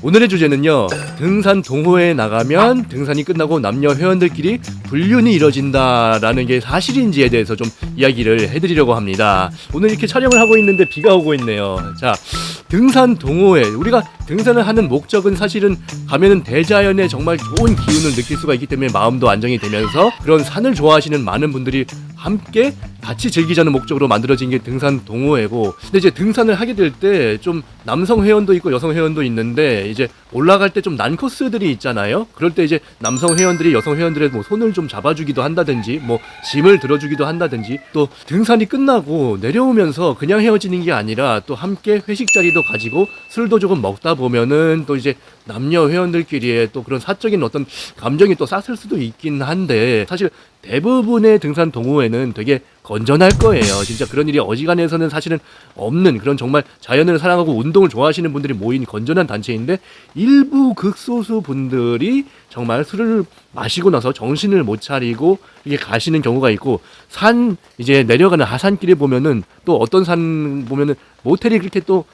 오늘의 주제는요, 등산 동호회에 나가면 등산이 끝나고 남녀 회원들끼리 불륜이 이뤄진다라는 게 사실인지에 대해서 좀 이야기를 해드리려고 합니다. 오늘 이렇게 촬영을 하고 있는데 비가 오고 있네요. 자, 등산 동호회, 우리가 등산을 하는 목적은 사실은 가면은 대자연의 정말 좋은 기운을 느낄 수가 있기 때문에 마음도 안정이 되면서 그런 산을 좋아하시는 많은 분들이 함께 같이 즐기자는 목적으로 만들어진 게 등산 동호회고, 근데 이제 등산을 하게 될 때 좀 남성 회원도 있고 여성 회원도 있는데 이제 올라갈 때 좀 난 코스들이 있잖아요. 그럴 때 이제 남성 회원들이 여성 회원들의 뭐 손을 좀 잡아주기도 한다든지 뭐 짐을 들어주기도 한다든지, 또 등산이 끝나고 내려오면서 그냥 헤어지는 게 아니라 또 함께 회식 자리도 가지고 술도 조금 먹다 보면은 또 이제 남녀 회원들끼리의 또 그런 사적인 어떤 감정이 또 싹쓸 수도 있긴 한데, 사실 대부분의 등산 동호회는 되게 건전할 거예요. 진짜 그런 일이 어지간해서는 사실은 없는, 그런 정말 자연을 사랑하고 운동을 좋아하시는 분들이 모인 건전한 단체인데, 일부 극소수 분들이 정말 술을 마시고 나서 정신을 못 차리고 이게 가시는 경우가 있고, 산 이제 내려가는 하산길에 보면은 또 어떤 산 보면은 모텔이 그렇게 또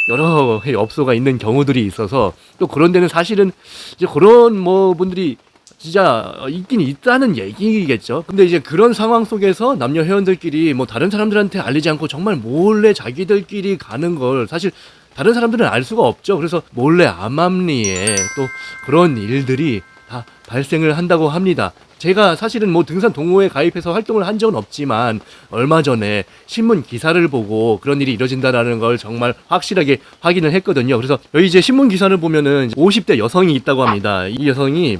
여러 업소가 있는 경우들이 있어서, 또 그런 데는 사실은 이제 그런 뭐 분들이 진짜 있긴 있다는 얘기겠죠. 근데 이제 그런 상황 속에서 남녀 회원들끼리 뭐 다른 사람들한테 알리지 않고 정말 몰래 자기들끼리 가는 걸 사실 다른 사람들은 알 수가 없죠. 그래서 몰래 암암리에 또 그런 일들이 다 발생을 한다고 합니다. 제가 사실은 뭐 등산 동호회에 가입해서 활동을 한 적은 없지만 얼마 전에 신문 기사를 보고 그런 일이 이뤄진다라는 걸 정말 확실하게 확인을 했거든요. 그래서 여기 이제 신문 기사를 보면은 50대 여성이 있다고 합니다. 이 여성이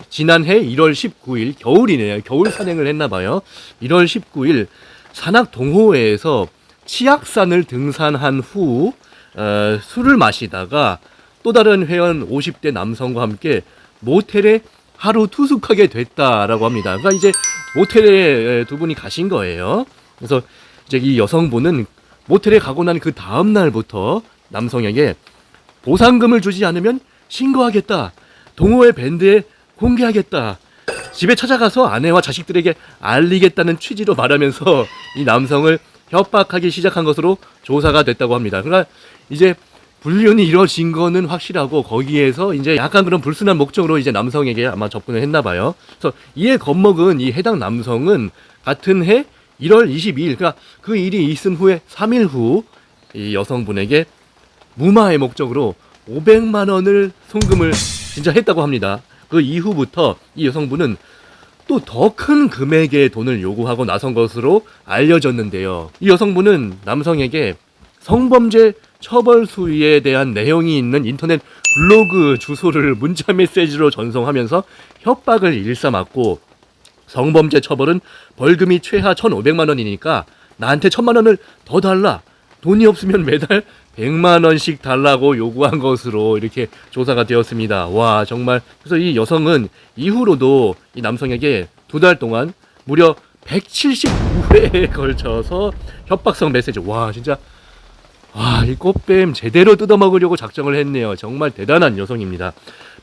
지난해 1월 19일 겨울이네요. 겨울 산행을 했나봐요. 1월 19일 산악 동호회에서 치악산을 등산한 후 술을 마시다가 또 다른 회원 50대 남성과 함께 모텔에 하루 투숙하게 됐다라고 합니다. 그러니까 이제 모텔에 두 분이 가신 거예요. 그래서 이제 이 여성분은 모텔에 가고 난 그 다음 날부터 남성에게 보상금을 주지 않으면 신고하겠다, 동호회 밴드에 공개하겠다, 집에 찾아가서 아내와 자식들에게 알리겠다는 취지로 말하면서 이 남성을 협박하기 시작한 것으로 조사가 됐다고 합니다. 그러니까 이제 불륜이 이루어진 거는 확실하고, 거기에서 이제 약간 그런 불순한 목적으로 이제 남성에게 아마 접근을 했나 봐요. 그래서 이에 겁먹은 이 해당 남성은 같은 해 1월 22일, 그러니까 그 일이 있은 후에 3일 후 이 여성분에게 무마의 목적으로 500만 원을 송금을 진짜 했다고 합니다. 그 이후부터 이 여성분은 또 더 큰 금액의 돈을 요구하고 나선 것으로 알려졌는데요. 이 여성분은 남성에게 성범죄 처벌 수위에 대한 내용이 있는 인터넷 블로그 주소를 문자 메시지로 전송하면서 협박을 일삼았고, 성범죄 처벌은 벌금이 최하 1,500만 원이니까 나한테 1,000만 원을 더 달라, 돈이 없으면 매달 100만 원씩 달라고 요구한 것으로 이렇게 조사가 되었습니다. 와, 정말. 그래서 이 여성은 이후로도 이 남성에게 2달 동안 무려 179회에 걸쳐서 협박성 메시지, 와 진짜, 와, 이 꽃뱀 제대로 뜯어먹으려고 작정을 했네요. 정말 대단한 여성입니다.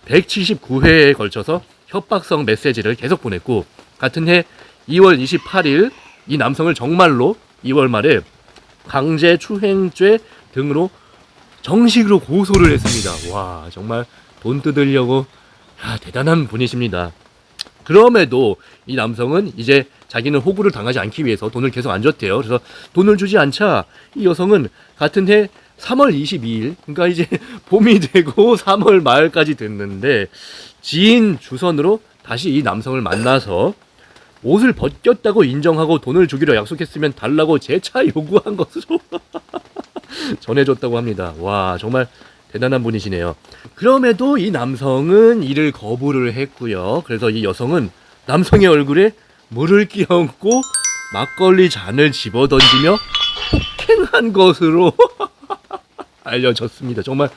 179회에 걸쳐서 협박성 메시지를 계속 보냈고, 같은 해 2월 28일 이 남성을 정말로 2월 말에 강제추행죄 등으로 정식으로 고소를 했습니다. 와, 정말 돈 뜯으려고, 대단한 분이십니다. 그럼에도 이 남성은 이제 자기는 호구를 당하지 않기 위해서 돈을 계속 안 줬대요. 그래서 돈을 주지 않자 이 여성은 같은 해 3월 22일, 그러니까 이제 봄이 되고 3월 말까지 됐는데, 지인 주선으로 다시 이 남성을 만나서 옷을 벗겼다고 인정하고 돈을 주기로 약속했으면 달라고 재차 요구한 것으로 전해줬다고 합니다. 와, 정말 대단한 분이시네요. 그럼에도 이 남성은 이를 거부를 했고요. 그래서 이 여성은 남성의 얼굴에 물을 끼얹고 막걸리 잔을 집어던지며 폭행한 것으로 알려졌습니다. 정말,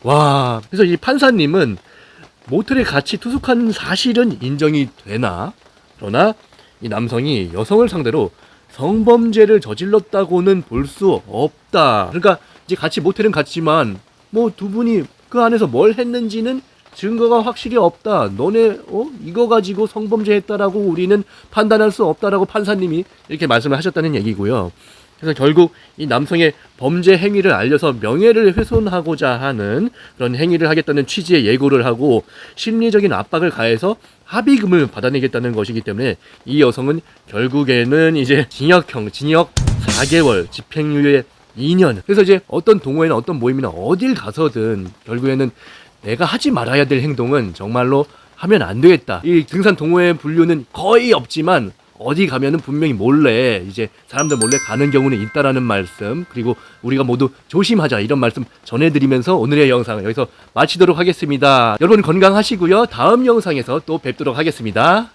와. 그래서 이 판사님은 모텔에 같이 투숙한 사실은 인정이 되나, 그러나 이 남성이 여성을 상대로 성범죄를 저질렀다고는 볼 수 없다. 그러니까 이제 같이 모텔은 갔지만 뭐 두 분이 그 안에서 뭘 했는지는 증거가 확실히 없다. 너네 이거 가지고 성범죄 했다라고 우리는 판단할 수 없다라고 판사님이 이렇게 말씀을 하셨다는 얘기고요. 그래서 결국 이 남성의 범죄 행위를 알려서 명예를 훼손하고자 하는 그런 행위를 하겠다는 취지의 예고를 하고 심리적인 압박을 가해서 합의금을 받아내겠다는 것이기 때문에 이 여성은 결국에는 이제 징역 4개월, 집행유예 2년. 그래서 이제 어떤 동호회나 어떤 모임이나 어딜 가서든 결국에는 내가 하지 말아야 될 행동은 정말로 하면 안 되겠다. 이 등산 동호회 분류는 거의 없지만 어디 가면은 분명히 몰래 이제 사람들 몰래 가는 경우는 있다라는 말씀, 그리고 우리가 모두 조심하자 이런 말씀 전해드리면서 오늘의 영상을 여기서 마치도록 하겠습니다. 여러분 건강하시고요. 다음 영상에서 또 뵙도록 하겠습니다.